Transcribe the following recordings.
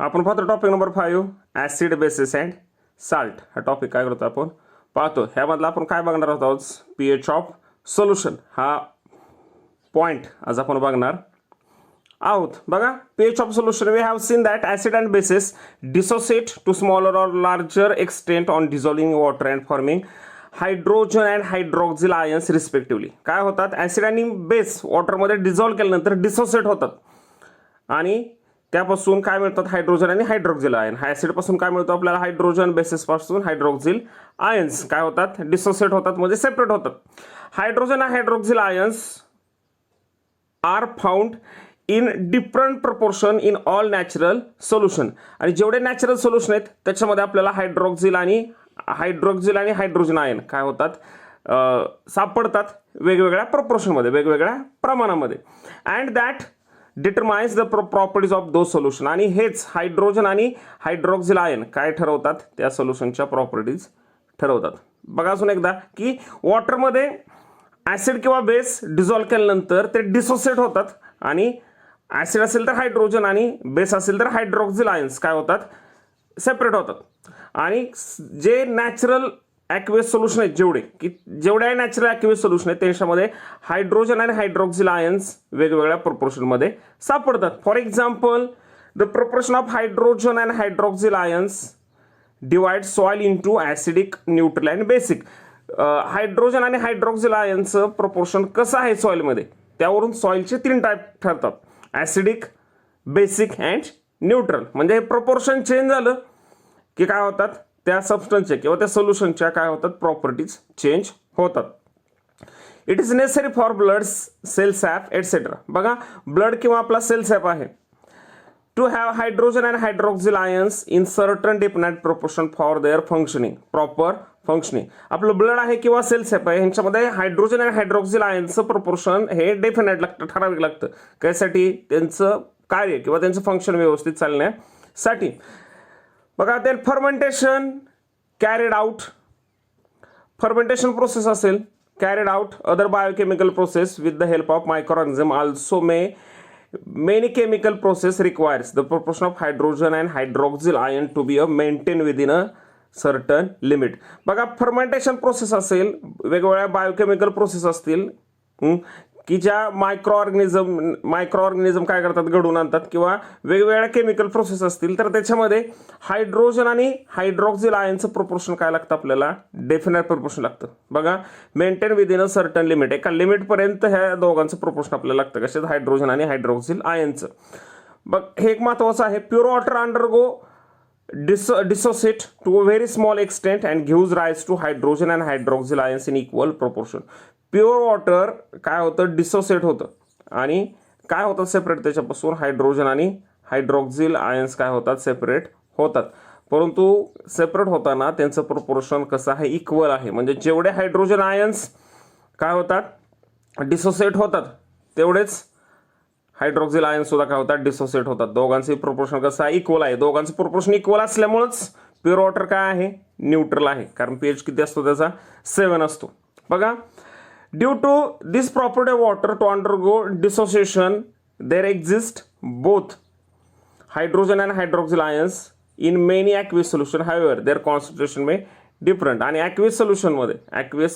आपण पाहतो topic number 5 acid basis and salt. हा टॉपिक काय करतो आपण पाहतो. ह्यामधला आपण काय बघणार आहोत पीएच ऑफ सोल्युशन हा पॉइंट आज आपण बघणार आहोत. बघा pH of solution we have seen that acid and bases dissociate to smaller or larger extent on dissolving water and forming hydrogen and hydroxyl ions respectively. काय होतात ॲसिड आणि base वॉटरमध्ये डिझॉल्व्ह केल्यानंतर डिसोसिएट होतात आणि त्यापासून काय मिळतात हायड्रोजन आणि हायड्रॉक्झिल आयन. ॲसिडपासून काय मिळतो आपल्याला हायड्रोजन, बेसिसपासून हायड्रॉक्झिल आयन्स काय होतात डिसोसिएट होतात म्हणजे सेपरेट होतात. हायड्रोजन आणि hydroxyl ions are found in different proportion in all natural solution. आणि जेवढे नॅचरल सोल्युशन आहेत त्याच्यामध्ये आपल्याला हायड्रॉक्झिल आणि हायड्रोजन आयन काय होतात सापडतात वेगवेगळ्या प्रपोर्शनमध्ये वेगवेगळ्या प्रमाणामध्ये. And that determines the properties of the solution. आणि हेच हायड्रोजन आणि हायड्रॉक्झिल आयन काय ठरवतात त्या सोल्युशनच्या प्रॉपर्टीज ठरवतात. बघा अजून एकदा की वॉटरमध्ये ॲसिड किंवा बेस डिझॉल्व्ह केल्यानंतर ते डिसोसिएट होतात आणि ॲसिड असेल तर हायड्रोजन आणि बेस असेल तर हायड्रॉक्झिल आयन्स काय होतात सेपरेट होतात. आणि जे नॅचरल ॲक्वेस सोल्युशन आहेत जेवढे नॅचरल ॲक्वेस सोल्युशन आहेत त्यांच्यामध्ये हायड्रोजन आणि हायड्रॉक्झिल आयन्स वेगवेगळ्या प्रपोर्शनमध्ये सापडतात. For example the proportion of hydrogen and hydroxyl ions divide soil into acidic, neutral and basic. Hydrogen आणि हायड्रॉक्झिल आयन्सचं प्रपोर्शन कसं आहे सॉइलमध्ये त्यावरून सॉइलचे 3 टाईप ठरतात ॲसिडिक, बेसिक अँड न्यूट्रल. म्हणजे हे प्रपोर्शन चेंज झालं की काय होतात त्या सबस्टन्सच्या किंवा त्या सोल्युशनच्या काय होतात प्रॉपर्टीज चेंज होतात. It is necessary for blood, cell sap etcetera. बघा ब्लड किंवा आपला सेल सॅप आहे to have hydrogen and hydroxyl ions in certain definite proportion for their functioning, proper functioning. आपलं ब्लड आहे किंवा सेल सॅप आहे ह्यांच्यामध्ये हायड्रोजन आणि हायड्रॉक्झिल आयन्सचं प्रपोर्शन हे डेफिनाइट लागतं, ठराविक लागतं. त्यासाठी त्यांचं कार्य किंवा त्यांचं फंक्शन व्यवस्थित चालण्यासाठी. बघा ते fermentation carried out, fermentation process असेल carried out other biochemical process with the help of microorganism also many chemical process requires the proportion of hydrogen and hydroxyl ion to be maintained within a certain limit. बघा fermentation process असेल वेगवेगळ्या biochemical process असतील की ज्या micro organism काय करतात घडवून आणतात किंवा वेगवेगळ्या केमिकल प्रोसेस असतील तर त्याच्यामध्ये हायड्रोजन आणि हायड्रॉक्झिल आयनचं प्रोपोर्शन काय लागतं आपल्याला डेफिनेट प्रोपोर्शन लागतं. बघा maintain within a certain limit, एका लिमिटपर्यंत ह्या दोघांचं प्रोपोर्शन आपल्याला लागतं कशात हायड्रोजन आणि हायड्रॉक्झिल आयनचं. बघ हे एक महत्त्वाचं आहे. Pure water undergo dissociate to a very small extent and gives rise to hydrogen and hydroxyl ions in equal proportion. Pure water काय होतं डिसोसिएट होतं आणि काय होतं सेपरेट त्याच्यापासून हायड्रोजन आणि हायड्रॉक्झिल आयन्स काय होतात सेपरेट होतात. परंतु सेपरेट होताना त्यांचं प्रोपोर्शन कसं आहे इक्वल आहे. म्हणजे जेवढे हायड्रोजन आयन्स काय होतात डिसोसिएट होतात तेवढेच हायड्रॉक्झिल आयन सुद्धा काय होतात डिसोसिएट होतात. दोघांचे प्रोपोर्शन कसं आहे इक्वल आहे. दोघांचं प्रोपोर्शन इक्वल असल्यामुळेच प्युअर वॉटर काय आहे न्यूट्रल आहे कारण पीएच किती असतो त्याचा 7 असतो. बघा due to this property of water to undergo dissociation there exist both hydrogen and hydroxyl ions in many aqueous solution however their concentration may different. आणि ॲक्वियस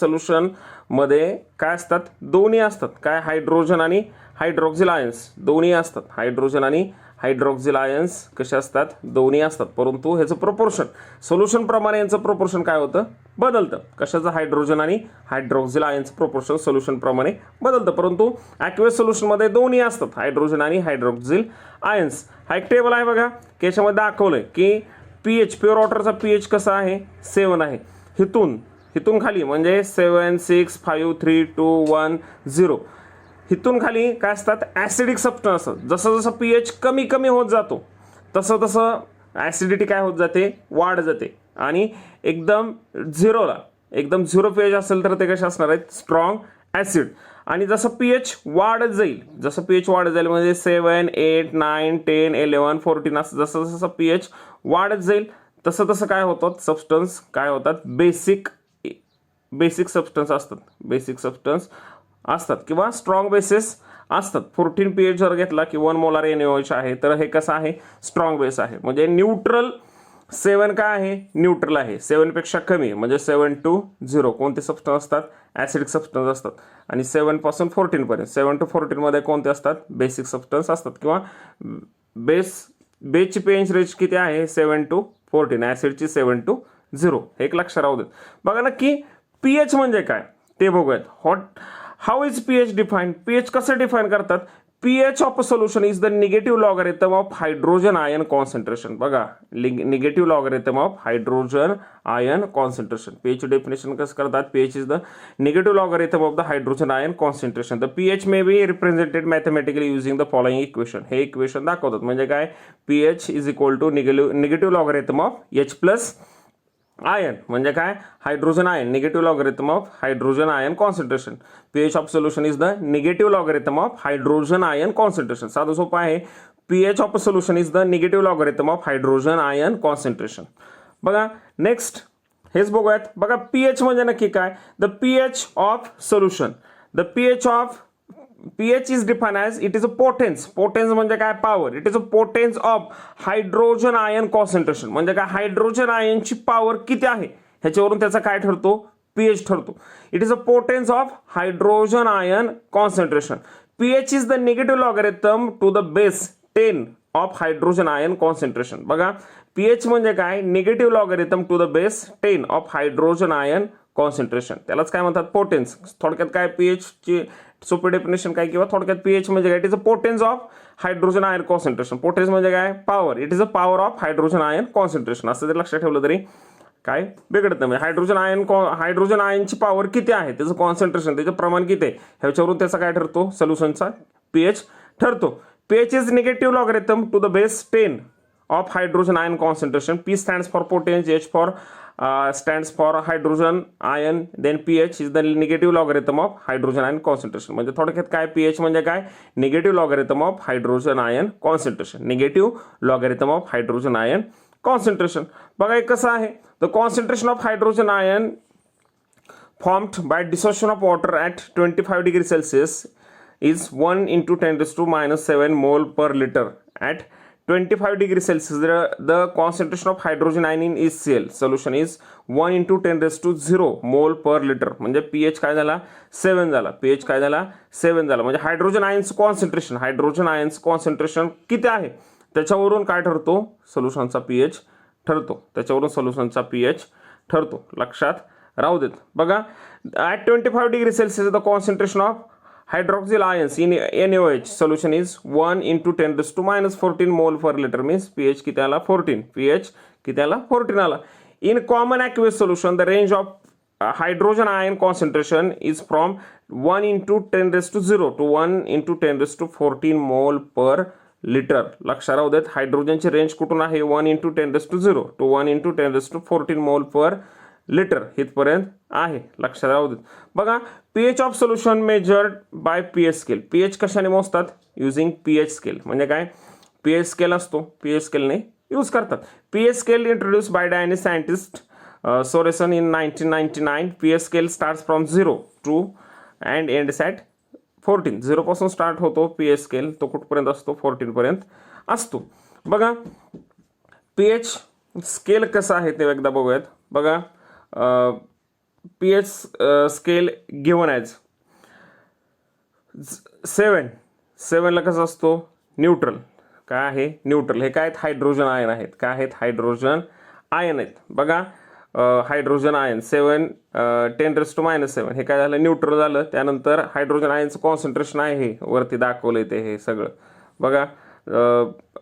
सोल्युशनमध्ये काय असतात दोन्ही असतात काय हायड्रोजन आणि हायड्रॉक्झिल आयन्स दोन्ही असतात. हायड्रोजन आणि हायड्रॉक्झिल आयन्स कसे असतात दोन्ही असतात. परंतु ह्याचं प्रोपोर्शन सोल्युशन प्रमाणे यांचं प्रोपोर्शन काय होतं बदलतं. कशाचं हायड्रोजन आणि हायड्रॉक्झिल आयन्सचं प्रोपोर्शन सोल्युशन प्रमाणे बदलतं. परंतु ॲक्वियस सोल्युशनमध्ये दोन्ही असतात हायड्रोजन आणि हायड्रॉक्झिल आयन्स. हा एक टेबल आहे बघा की याच्यामध्ये दाखवलंय की पीएच प्युअर वॉटरचा पीएच कसा आहे 7 आहे. हिथून खाली म्हणजे 7 6 5 3 2 1 0 हिथून खाली काय असतात ॲसिडिक सबस्टन्स असतात. जसं जसं पीएच कमी कमी होत जातो तसं ॲसिडिटी काय होत जाते वाढ जाते. आणि एकदम झिरो पीएच असेल तर ते कसे असणार आहेत स्ट्रॉंग ॲसिड. आणि जसं पीएच वाढत जाईल म्हणजे 7 8 9 10 11 14 असं जसं पीएच वाढत जाईल तसं काय होतं सबस्टन्स काय होतात बेसिक सबस्टन्स असतात किंवा स्ट्रॉंग बेसिस असतात. 14 pH जर घेतला की 1 मोलार NaOH आहे, तर हे कसं आहे, स्ट्रॉंग बेस आहे. म्हणजे न्यूट्रल 7 काय आहे, न्यूट्रल आहे. 7 पेक्षा कमी म्हणजे 7 to 0 कोणते सबस्टन्स असतात, ॲसिडिक सबस्टन्स असतात. आणि 7 पासून 14 पर्यंत 7 to 14 मध्ये कोणते असतात, बेसिक सबस्टन्स असतात. किंवा बेसची pH रेंज किती आहे, 7 to 14, ॲसिडची 7 to 0. हे एक लक्षात राहू देत. बघा नक्की pH म्हणजे काय ते बघूयात. How is pH define, pH कसं डिफाईन करतात. pH of a solution is the negative logarithm of hydrogen ion concentration. बघा, negative logarithm of hydrogen ion concentration. pH definition कसं करतात, pH is the negative logarithm of the hydrogen ion concentration. The pH may be represented mathematically using the following equation. हे equation दाखवतात. म्हणजे काय, pH is equal to negative logarithm of H plus ion. म्हणजे काय, hydrogen ion, negative logarithm of hydrogen ion concentration. pH of solution is the negative logarithm of hydrogen ion concentration. साधं सोपं आहे. pH of solution is the negative logarithm of hydrogen ion concentration. बघा next हेच बघूयात. बघा pH म्हणजे नक्की काय, the pH of solution. The pH is defined as it is a potence. Potence म्हणजे काय, power. It is a potence of hydrogen ion concentration. म्हणजे काय, हायड्रोजन आयनची पॉवर किती आहे ह्याच्यावरून त्याचा काय ठरतो, pH ठरतो. It is a potence of hydrogen ion concentration. pH is the negative logarithm to the base 10 of hydrogen ion concentration. बघा pH म्हणजे काय, negative logarithm to the base 10 of hydrogen ion concentration. त्यालाच काय म्हणतात, पोटेन्स. थोडक्यात काय, pH ची सोपी डेफिनेशन काय, किंवा थोडक्यात pH म्हणजे काय, it is a potence of hydrogen ion concentration. Potence म्हणजे काय, power. It is a power of hydrogen ion concentration. असं जर लक्षात ठेवलं तरी काय बिघडत नाही. हायड्रोजन आयनची पॉवर किती आहे, त्याचं कॉन्सन्ट्रेशन, त्याचं प्रमाण किती आहे ह्याच्यावरून त्याचा काय ठरतो, सोल्युशनचा pH ठरतो. pH is negative logarithm to the base 10 of hydrogen ion concentration. P stands for potence, H for stands for hydrogen ion, then pH is the negative logarithm of hydrogen ion concentration. म्हणजे थोडक्यात काय, pH म्हणजे काय, negative logarithm of hydrogen ion concentration. Negative logarithm of hydrogen ion concentration. बघा एक कसं आहे, the concentration of hydrogen ion formed by dissociation of water at 25 degree Celsius is 1 into 10 raised to minus 7 mole per liter. At 25 degree Celsius, the concentration of hydrogen ion in HCl solution is 1 into 10 raised to 0 mole per liter. म्हणजे pH काय झाला, 7 झाला. pH काय झाला, 7 झाला. म्हणजे hydrogen ions concentration किती आहे त्याच्यावरून काय ठरतो, सोल्युशनचा pH ठरतो. त्याच्यावरून सोल्युशनचा pH ठरतो. लक्षात राहू देत. बघा, at 25 degree Celsius the concentration of hydroxyl ions in NaOH solution is 1 into 10 raised to minus 14 mole per liter. means pH किती आला, 14. pH किती आला, 14 आला. In common aqueous solution the range of hydrogen ion concentration is from 1 into 10 raised to 0 to 1 into 10 raised to 14 mole per liter. लक्षात राहू देत. हायड्रोजनची range कुठून आहे, 1 into 10 raised to 0 to 1 into 10 raised to 14 mole per litre इथपर्यंत आहे. लक्षात राहू देत. बघा, pH of solution measured by pH scale. pH कशाने मोजतात, युझिंग pH स्केल. म्हणजे काय, pH स्केल असतो, pH स्केलने यूज करतात. pH scale introduce by Danish scientist Sorensen in 1999. pH scale starts from 0 to and ends at 14. 0 पासून start होतो pH scale, तो कुठपर्यंत असतो, 14 पर्यंत असतो. बघा pH स्केल कसं आहे ते एकदा बघूयात. बघा, pH स्केल गिव्हन ॲज 7ला कसं असतो, न्यूट्रल. काय आहे, न्यूट्रल. हे काय आहेत, हायड्रोजन आयन आहेत. काय आहेत, हायड्रोजन आयन आहेत. बघा, hydrogen ion 7 10 raised to minus 7 हे काय झालं, न्यूट्रल झालं. त्यानंतर हायड्रोजन आयनचं कॉन्सन्ट्रेशन आहे हे वरती दाखवलं ते हे सगळं. बघा,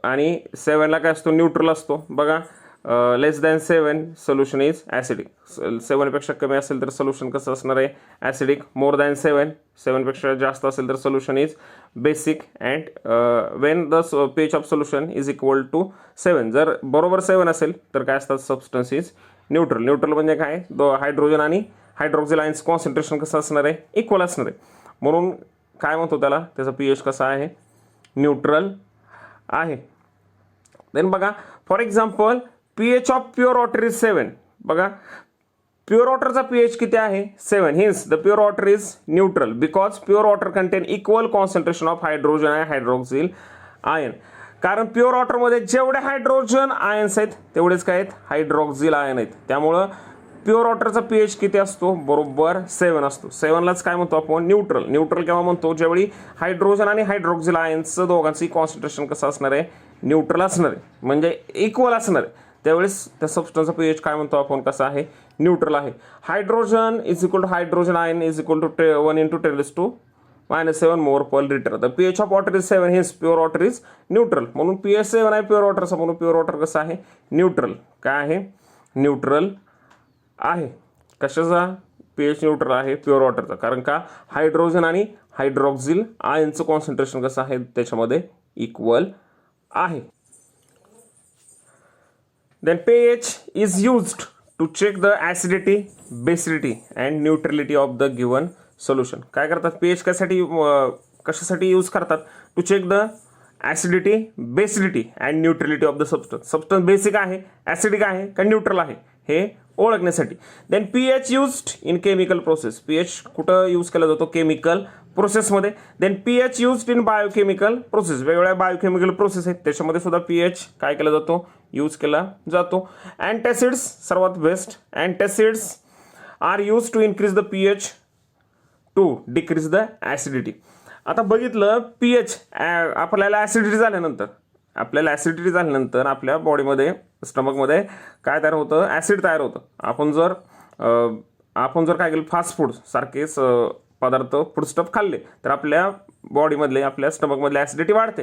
आणि 7ला काय असतो, न्यूट्रल असतो. बघा, लेस दॅन 7 सोल्युशन इज ॲसिडिक. 7 पेक्षा कमी असेल तर सोल्युशन कसं असणार आहे, ॲसिडिक. मोर दॅन 7 पेक्षा जास्त असेल तर solution is basic. And when the pH of solution is equal to 7, जर बरोबर 7 असेल तर काय असतात, सबस्टन्स इज न्यूट्रल. न्यूट्रल म्हणजे काय, हायड्रोजन आणि हायड्रोक्सिल आयन्स कॉन्सन्ट्रेशन कसं असणार आहे, इक्वल असणार आहे. म्हणून काय म्हणतो त्याला, त्याचा pH कसा आहे, न्यूट्रल आहे. देन बघा, for example pH of pure water is 7. बघा, प्युअर वॉटरचा पीएच किती आहे 7. Hence the pure water is neutral because pure water content equal concentration of hydrogen and hydroxyl ion. कारण प्युअर वॉटरमध्ये जेवढे हायड्रोजन आयन्स आहेत तेवढेच काय आहेत हायड्रॉक्सिल आयन आहेत. त्यामुळं प्युअर वॉटरचा पीएच किती असतो बरोबर 7 असतो. 7लाच काय म्हणतो आपण न्यूट्रल. न्यूट्रल केव्हा म्हणतो ज्यावेळी हायड्रोजन आणि हायड्रॉक्सिल आयन्सचं दोघांचं कॉन्सन्ट्रेशन कसं असणार आहे न्यूट्रल असणार आहे म्हणजे इक्वल असणार आहे. त्यावेळेस त्या सबस्टन्सचा पीएच काय म्हणतो आपण कसा आहे न्यूट्रल आहे. Hydrogen is equal to hydrogen ion is equal to 1 × 10⁻⁷ mole per litre. The pH of water is 7. Hence pure water is neutral. म्हणून पीएच 7 आहे प्युअर वॉटरचा. म्हणून प्युअर वॉटर कसं आहे न्यूट्रल. काय आहे न्यूट्रल आहे. कशाचा पीएच न्यूट्रल आहे प्युअर वॉटरचा. कारण का हायड्रोजन आणि हायड्रॉक्सिल आयनचं कॉन्सन्ट्रेशन कसं आहे त्याच्यामध्ये इक्वल आहे. Then pH is used to check the acidity basicity and neutrality of the given solution. काय करतात pH कशासाठी यूज करतात to check the acidity basicity and neutrality of the substance. Substance basic आहे acidic आहे का neutral आहे हे ओळखण्यासाठी. Then pH used in chemical process. pH कुठं यूज केला जातो केमिकल प्रोसेसमध्ये. Then pH used in biochemical process. वेगवेगळ्या बायोकेमिकल प्रोसेस आहेत त्याच्यामध्ये सुद्धा pH काय केला जातो यूज केला जातो. अँटॅसिड्स सर्वात best. Antacids are use to increase the pH to decrease the acidity. आता बघितलं pH आपल्याला ॲसिडिटी झाल्यानंतर आपल्या बॉडीमध्ये स्टमकमध्ये काय तयार होतं ॲसिड तयार होतं. आपण जर काय केलं फास्ट फूड सारखेच पदार्थ फूडस्टफ खाल्ले तर आपल्या बॉडीमधले आपल्या स्टमकमधले ॲसिडिटी वाढते.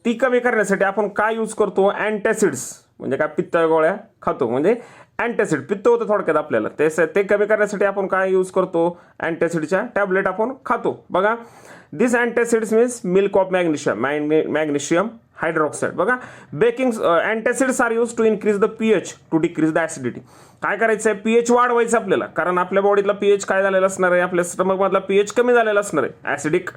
ती कमी करण्यासाठी आपण काय यूज करतो अँटॅसिड्स म्हणजे काय पित्त गोळ्या खातो. म्हणजे अँटॅसिड पित्त होतं थोडक्यात आपल्याला ते कमी करण्यासाठी आपण काय यूज करतो अँटॅसिडच्या टॅबलेट आपण खातो. बघा this antacids means milk of magnesium hydroxide. बघा baking antacids are use to increase the pH to decrease the acidity. काय करायचं आहे pH वाढवायचं आपल्याला. कारण आपल्या बॉडीतला pH काय झालेला असणार आहे आपल्या स्टमकमधला pH कमी झालेला असणार आहे ॲसिडिक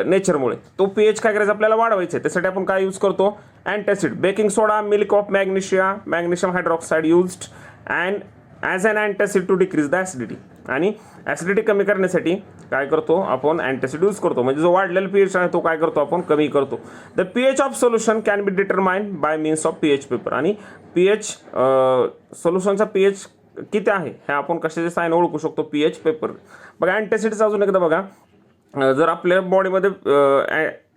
नेचरमुळे. तो pH काय करायचं आपल्याला वाढवायचं आहे. त्यासाठी आपण काय यूज करतो antacid. Baking soda milk of magnesium hydroxide used and as an antacid to decrease the acidity. आणि ॲसिडिटी कमी करण्यासाठी काय करतो आपण अँटॅसिड यूज करतो. म्हणजे जो वाढलेला pH आहे तो काय करतो आपण कमी करतो. The pH of solution can be determined by means of pH paper. आणि pH सोल्युशनचा pH किती आहे हे आपण कशाचे साइन ओळखू शकतो pH पेपर. बघा अँटॅसिडचा अजून एकदा बघा. जर आपल्या बॉडीमध्ये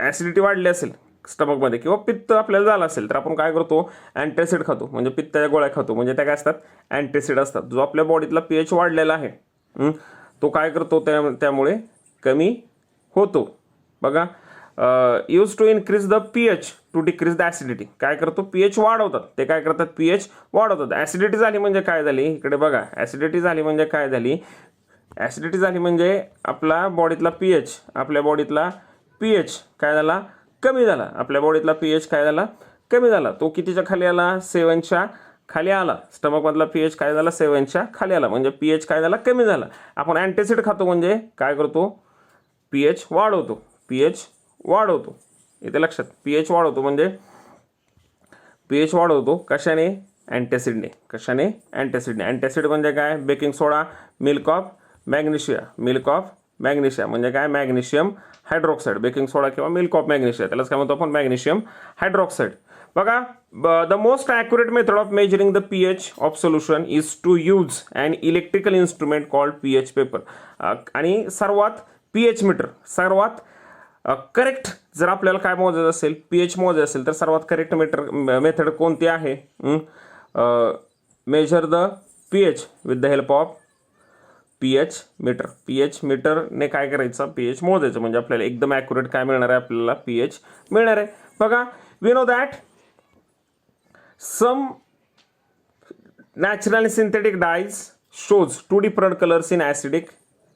ॲसिडिटी वाढली असेल स्टमकमध्ये किंवा पित्त आपल्याला झालं असेल तर आपण काय करतो अँटॅसिड खातो. म्हणजे पित्ताच्या गोळ्या खातो. म्हणजे त्या काय असतात अँटॅसिड असतात. जो आपल्या बॉडीतला pH वाढलेला आहे तो काय करतो त्यामुळे कमी होतो. बघा use to increase the pH to decrease the acidity. काय करतो pH वाढवतात. ते काय करतात pH वाढवतात. ॲसिडिटी झाली म्हणजे काय झाली इकडे बघा. ॲसिडिटी झाली म्हणजे काय झाली ॲसिडिटी झाली म्हणजे आपल्या बॉडीतला pH काय झाला कमी झाला. आपल्या बॉडीतला pH काय झाला कमी झाला. तो कितीच्या खाली आला 7च्या खाली आला. स्टमकमधला pH काय झाला 7च्या खाली आला. म्हणजे pH काय झाला कमी झाला. आपण अँटॅसिड खातो म्हणजे काय करतो pH वाढवतो. इथे लक्षात pH वाढवतो म्हणजे pH वाढवतो कशाने अँटॅसिडने. अँटॅसिड म्हणजे काय baking soda milk of magnesia म्हणजे काय मॅग्नेशियम हायड्रॉक्साईड. बेकिंग सोडा किंवा मिल्क ऑफ मॅग्नेशिया त्यालाच काय म्हणतो आपण मॅग्नेशियम हायड्रॉक्साईड. बघा the most accurate method of measuring the pH of solution is to use and electrical instrument called pH paper. आणि सर्वात pH मीटर सर्वात करेक्ट जर आपल्याला काय मोजायचं असेल pH मोजायचं असेल तर सर्वात करेक्ट मेथड कोणती आहे major the pH with the help of pH मीटरने काय करायचं pH मोजायचं. म्हणजे आपल्याला एकदम ॲक्युरेट काय मिळणार आहे आपल्याला pH मिळणार आहे. बघा we know that some natural आणि synthetic dyes shows 2 different colours in acidic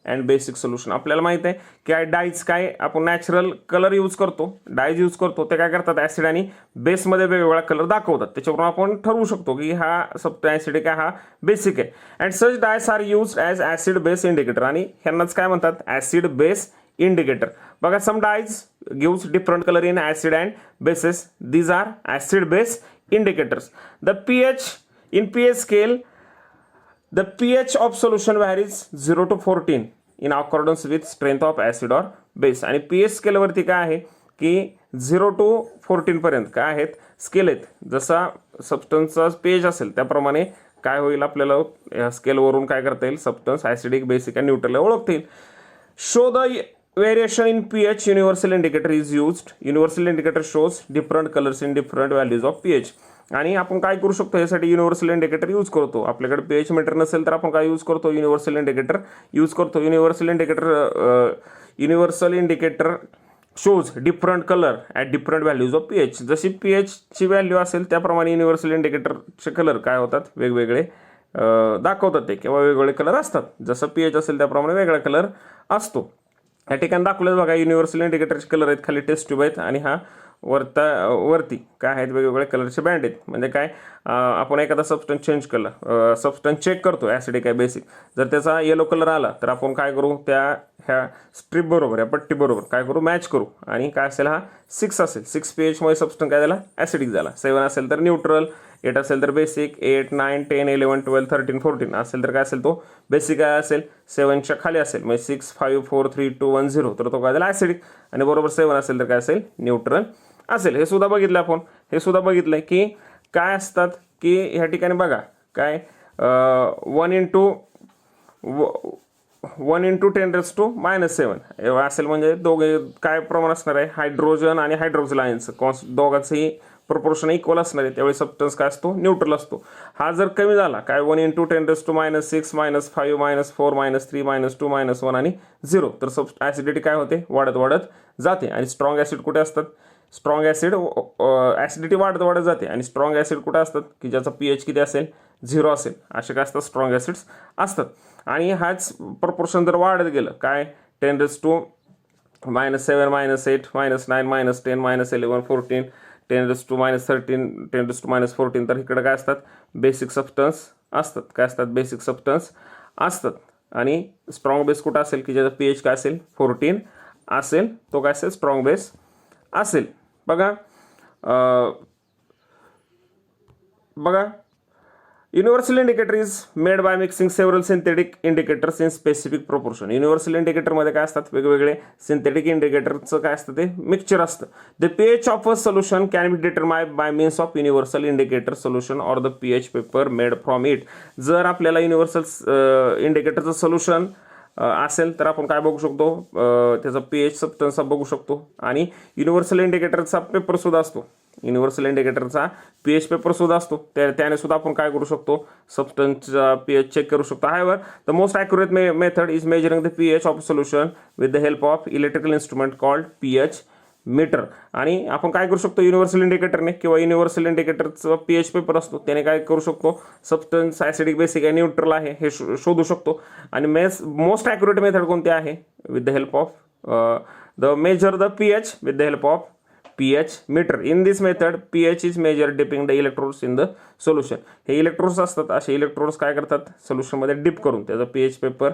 and basic solution. आपल्याला माहिती आहे की डायज काय आपण नॅचरल कलर यूज करतो डायज यूज करतो ते काय करतात ॲसिड आणि बेसमध्ये वेगवेगळा कलर दाखवतात. त्याच्यावरून आपण ठरवू शकतो की हा सब्स्टन्स ॲसिडिक आहे हा बेसिक आहे. And such dyes are used as acid base indicator. आणि ह्यांनाच काय म्हणतात ॲसिड बेस इंडिकेटर. बघा some dyes gives different colour in acid and bases. These are acid base indicators. The pH in pH scale the pH of solution varies 0 to 14 in accordance with strength of acid or base. आणि pH स्केलवरती काय आहे की 0 to 14 पर्यंत काय आहेत scale आहेत. जसा सबस्टन्सचा pH असेल त्याप्रमाणे काय होईल आपल्याला या स्केलवरून काय करता येईल सबस्टन्स ॲसिडिक बेसिक आणि न्यूट्रलला ओळखता येईल. Show the variation in pH universal indicator is used. Universal indicator shows different colors in different values of pH. आणि आपण काय करू शकतो यासाठी युनिव्हर्सल इंडिकेटर यूज करतो. आपल्याकडे pH मीटर नसेल तर आपण काय यूज करतो युनिव्हर्सल इंडिकेटर यूज करतो. Universal indicator shows different colour at different values of pH. जशी pH ची व्हॅल्यू असेल त्याप्रमाणे युनिव्हर्सल इंडिकेटरचे कलर काय होतात वेगवेगळे दाखवतात ते किंवा वेगवेगळे कलर असतात. जसं pH असेल त्याप्रमाणे वेगळा कलर असतो. या ठिकाणी दाखवलं बघा युनिव्हर्सल इंडिकेटरचे कलर आहेत. खाली टेस्ट ट्यूब आहेत आणि हा वरती काय आहेत वेगवेगळे कलरचे बँड आहेत. म्हणजे काय आपण एखादा सबस्टन्स चेंज केला सबस्टन्स चेक करतो ॲसिडिक आहे बेसिक. जर त्याचा येलो कलर आला तर आपण काय करू त्या ह्या स्ट्रीप बरोबर या पट्टी बरोबर काय करू मॅच करू. आणि काय असेल हा 6 असेल 6 pH मध्ये सबस्टन्स काय झाला ॲसिडिक झाला. 7 असेल तर न्यूट्रल, 8 असेल तर बेसिक, 8, 9, 10, 11, 12, 13, 14 असेल तर काय असेल तो बेसिक काय असेल 7च्या खाली असेल. म्हणजे 6, 5, 4, 3, 2, 1, 0 तर तो काय झाला ॲसिडिक. आणि बरोबर 7 असेल तर काय असेल न्यूट्रल असेल. हे सुद्धा बघितलं आपण. हे सुद्धा बघितलंय की काय असतात की ह्या ठिकाणी बघा काय 1 into 10⁻⁻7 असेल. म्हणजे दोघे काय प्रमाण असणार आहे हायड्रोजन आणि हायड्रोक्सिल आयन्सचं दोघांचंही प्रोपोर्शन इक्वल असणार आहे. त्यावेळी सबस्टन्स काय असतो न्यूट्रल असतो. हा जर कमी झाला काय 1 into 10⁻⁻6 -5 -4 -3 -2 -1 आणि 0 तर ॲसिडिटी काय होते वाढत जाते. आणि स्ट्रॉंग ॲसिड कुठे असतात स्ट्रॉंग ॲसिड ॲसिडिटी वाढत जाते. आणि स्ट्रॉंग ॲसिड कुठे असतात की ज्याचा pH किती असेल 0 असेल असे काय असतात स्ट्रॉंग ॲसिड्स असतात. आणि हाच प्रपोर्शन जर वाढत गेलं काय 10⁻⁻7 -8 -9 -10 -11 14 10⁻⁻13 10⁻⁻14 तर इकडे काय असतात बेसिक सबस्टन्स असतात. काय असतात बेसिक सबस्टन्स असतात. आणि स्ट्रॉंग बेस कुठं असेल की ज्याचा pH काय असेल 14 असेल तो काय असेल स्ट्रॉंग बेस असेल. बघा universal indicator is made by mixing several synthetic indicators in specific proportion. Universal इंडिकेटरमध्ये काय असतात वेगवेगळे सिंथेटिक इंडिकेटरचं काय असतं ते मिक्सचर असतं. The pH of a solution can be determined by means of universal indicator solution or the pH paper made from it. जर आपल्याला युनिव्हर्सल इंडिकेटरचं सोल्युशन असेल तर आपण काय बघू शकतो त्याचा pH सबस्टन्स बघू शकतो. आणि युनिव्हर्सल इंडिकेटरचा पेपर सुद्धा असतो. युनिव्हर्सल इंडिकेटरचा pH पेपर सुद्धा असतो. त्याने सुद्धा आपण काय करू शकतो सबस्टन्सचा pH चेक करू शकतो. However the most accurate method is measuring the pH of solution with the help of electrical instrument called pH meter. आणि आपण काय करू शकतो युनिव्हर्सल इंडिकेटरने किंवा युनिव्हर्सल इंडिकेटरचा pH पेपर असतो त्याने काय करू शकतो सबस्टन्स ॲसिडिक बेसिक आहे न्यूट्रल आहे हे शोधू शकतो. आणि मोस्ट ॲक्युरेट मेथड कोणती आहे with the help of the measure the pH with the help of pH meter. In this method pH is measure dipping the electrodes in the solution. हे electrodes असतात असे इलेक्ट्रोड्स काय करतात सोल्युशनमध्ये deep करून त्याचा pH paper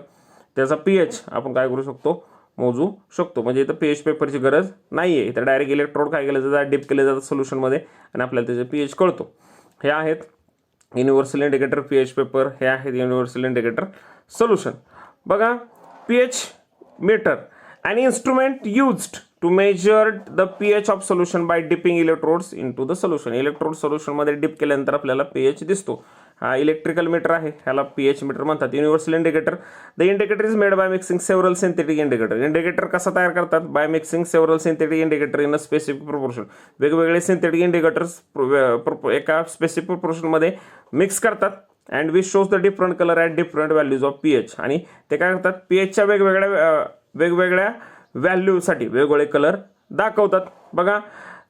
त्याचा pH आपण काय करू शकतो मोजू शकतो. म्हणजे इथं pH पेपरची गरज नाही आहे. इथं डायरेक्ट इलेक्ट्रोड काय केलं जातं डिप केले जातात सोल्युशनमध्ये आणि आपल्याला त्याचा pH कळतो. हे आहेत युनिव्हर्सल इंडिकेटर pH पेपर. हे आहेत युनिव्हर्सल इंडिकेटर सोल्युशन. बघा pH meter an instrument used to measure the pH of solution by dipping electrodes into the solution. Electrode solution मध्ये डिप केल्यानंतर आपल्याला pH दिसतो. हा इलेक्ट्रिकल मीटर आहे ह्याला pH मीटर म्हणतात. Universal indicator the indicator is made by mixing several synthetic indicator. Indicator कसा तयार करतात bye mixing several synthetic indicator in a specific proportion. वेगवेगळे सिंथेटिक इंडिकेटर्स एका स्पेसिफिक प्रोपोर्शन मध्ये मिक्स करतात and which shows the different colour at different values of pH. आणि ते काय करतात pHच्या वेगवेगळ्या व्हॅल्यूसाठी वेगवेगळे कलर दाखवतात. बघा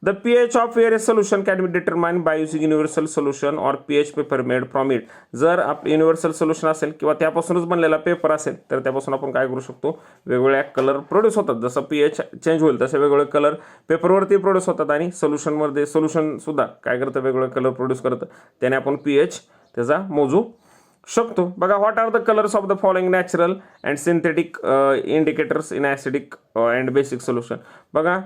the pH of various solution can be determined by using universal solution or pH paper made from it. जर युनिव्हर्सल सोल्युशन असेल किंवा त्यापासूनच बनलेला पेपर असेल तर त्यापासून आपण काय करू शकतो वेगवेगळ्या कलर प्रोड्यूस होतात. जसं pH चेंज होईल तसे वेगवेगळे कलर पेपरवरती प्रोड्यूस होतात. आणि सोल्युशनमध्ये सोल्युशन सुद्धा काय करतं वेगवेगळे कलर प्रोड्यूस करतं. त्याने आपण pH त्याचा मोजू शकतो. बघा what are the colours of the following natural and synthetic indicators in acidic and basic solution. बघा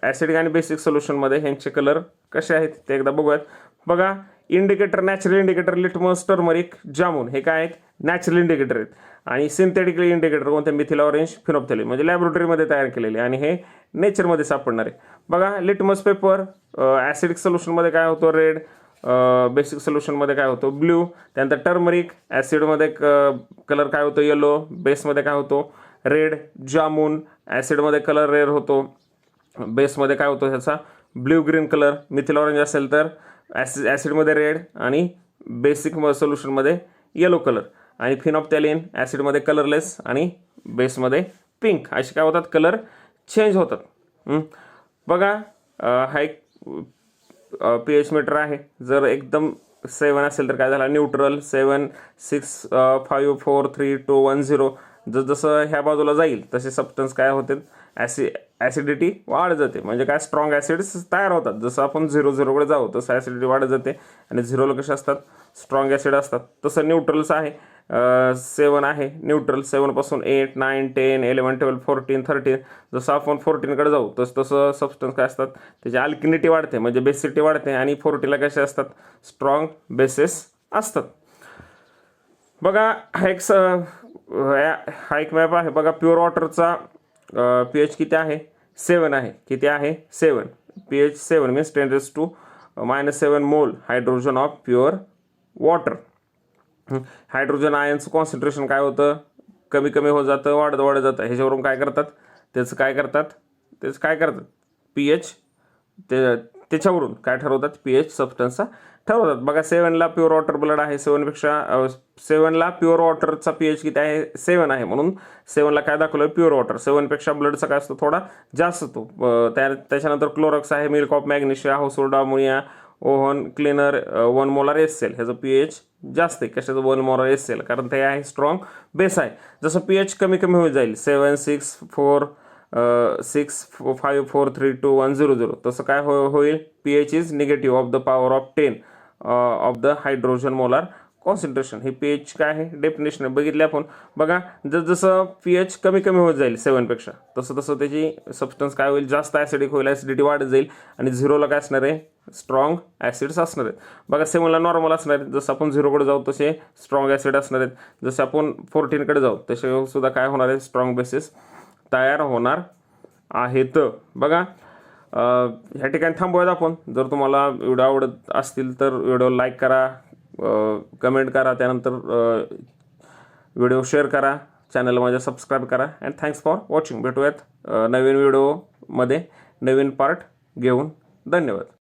ॲसिडिक आणि बेसिक सोल्युशनमध्ये ह्यांचे कलर कसे आहेत ते एकदा बघूयात. बघा indicator, natural indicator litmus, turmeric, jamun हे काय आहेत, नॅचरल इंडिकेटर आहेत. आणि सिंथेटिकली इंडिकेटर कोणते, मिथिल ऑरेंज, फिनोप्थेलिन म्हणजे लॅबोरेटरीमध्ये तयार केलेले आणि हे नेचरमध्ये सापडणारे. बघा लिटमस पेपर ॲसिडिक सोल्युशनमध्ये काय होतं, रेड, बेसिक सोल्युशनमध्ये काय होतं, ब्ल्यू. त्यानंतर टर्मरिक ॲसिडमध्ये कलर काय होतो, येलो. बेसमध्ये काय होतो, रेड. जामून ॲसिडमध्ये कलर रेड होतो, बेसमध्ये काय होतो ह्याचा, blue green colour. Methyl orange असेल तर ॲसिडमध्ये रेड आणि बेसिक सोल्युशनमध्ये येलो कलर. आणि फिनॉप्थॅलिन ॲसिडमध्ये कलरलेस आणि बेसमध्ये पिंक. असे काय होतात, कलर चेंज होतात. बघा हा एक pH मीटर आहे. जर एकदम 7 असेल तर काय झाला, न्यूट्रल. 7 6 5 4 3 2 1 0. जसं ह्या बाजूला जाईल तसे सबस्टन्स काय होते, ॲसिडिटी वाढत जाते. म्हणजे काय, स्ट्रॉंग ॲसिड्स तयार होतात. जसं आपण 0-0कडे जाऊ तसं ॲसिडिटी वाढत जाते. आणि 0ला कसे असतात, स्ट्रॉंग ॲसिड असतात. तसं न्यूट्रल्स आहे, 7 आहे न्यूट्रल. 7 पासून 8 9 10 11 12 14 13. जसं आपण 14कडे जाऊ तसं सबस्टन्स काय असतात, त्याची अल्किनिटी वाढते म्हणजे बेसिसिटी वाढते. आणि 40ला कसे असतात, स्ट्रॉंग बेसेस असतात. बघा हा एक मॅप आहे. बघा प्युअर वॉटरचा pH किती आहे, 7 आहे. किती आहे, 7. pH 7 means 10⁻⁻7 mole hydrogen of pure water. Hydrogen आयनचं कॉन्सन्ट्रेशन काय होतं, कमी कमी होत जातं, वाढत जातं. ह्याच्यावरून काय करतात, त्याचं काय करतात pH त्याच्यावरून काय ठरवतात, pH सबस्टन्सचा ठरवतात. बघा 7ला प्युअर वॉटर ब्लड आहे. 7ला प्युअर वॉटरचा pH किती आहे, 7 आहे. म्हणून 7ला काय दाखवलं, प्युअर वॉटर. 7पेक्षा ब्लडचा काय असतो, थोडा जास्त असतो. त्याच्यानंतर क्लोरक्स आहे, milk of magnesia, household ammonia, oven cleaner, 1 molar एसएल. ह्याचं pH जास्त आहे. कशाचं, 1 मोलार एसएल, कारण ते आहे स्ट्रॉंग बेस आहे. जसं pH कमी कमी होत जाईल, 7 6 4 6 5 4 3 2 1 0 0. तसं काय होईल, pH is negative of the power of 10 of the hydrogen molar concentration. हे pH काय आहे, डेफिनेशन बघितले आपण. बघा जसं pH कमी कमी होत जाईल 7पेक्षा, तसं त्याची सबस्टन्स काय होईल, जास्त ॲसिडिक होईल, ॲसिडिटी वाढत जाईल. आणि 0ला काय असणार आहे, स्ट्रॉंग ॲसिड्स असणार आहेत. बघा 7ला नॉर्मल असणार आहेत. जसं आपण 0कडे जाऊ तसे स्ट्रॉंग ॲसिड असणार आहेत. जसं आपण 14कडे जाऊ तसे सुद्धा काय होणार आहे, स्ट्रॉंग बेसिस तयार होणार आहेत. बघा ह्या ठिकाणी थांबूयात आपण. जर तुम्हाला व्हिडिओ आवडत असतील तर व्हिडिओ लाईक करा, कमेंट करा, त्यानंतर व्हिडिओ शेअर करा, चॅनल माझ्या सबस्क्राईब करा. And thanks for watching. भेटूयात नवीन व्हिडिओमध्ये नवीन पार्ट घेऊन. धन्यवाद.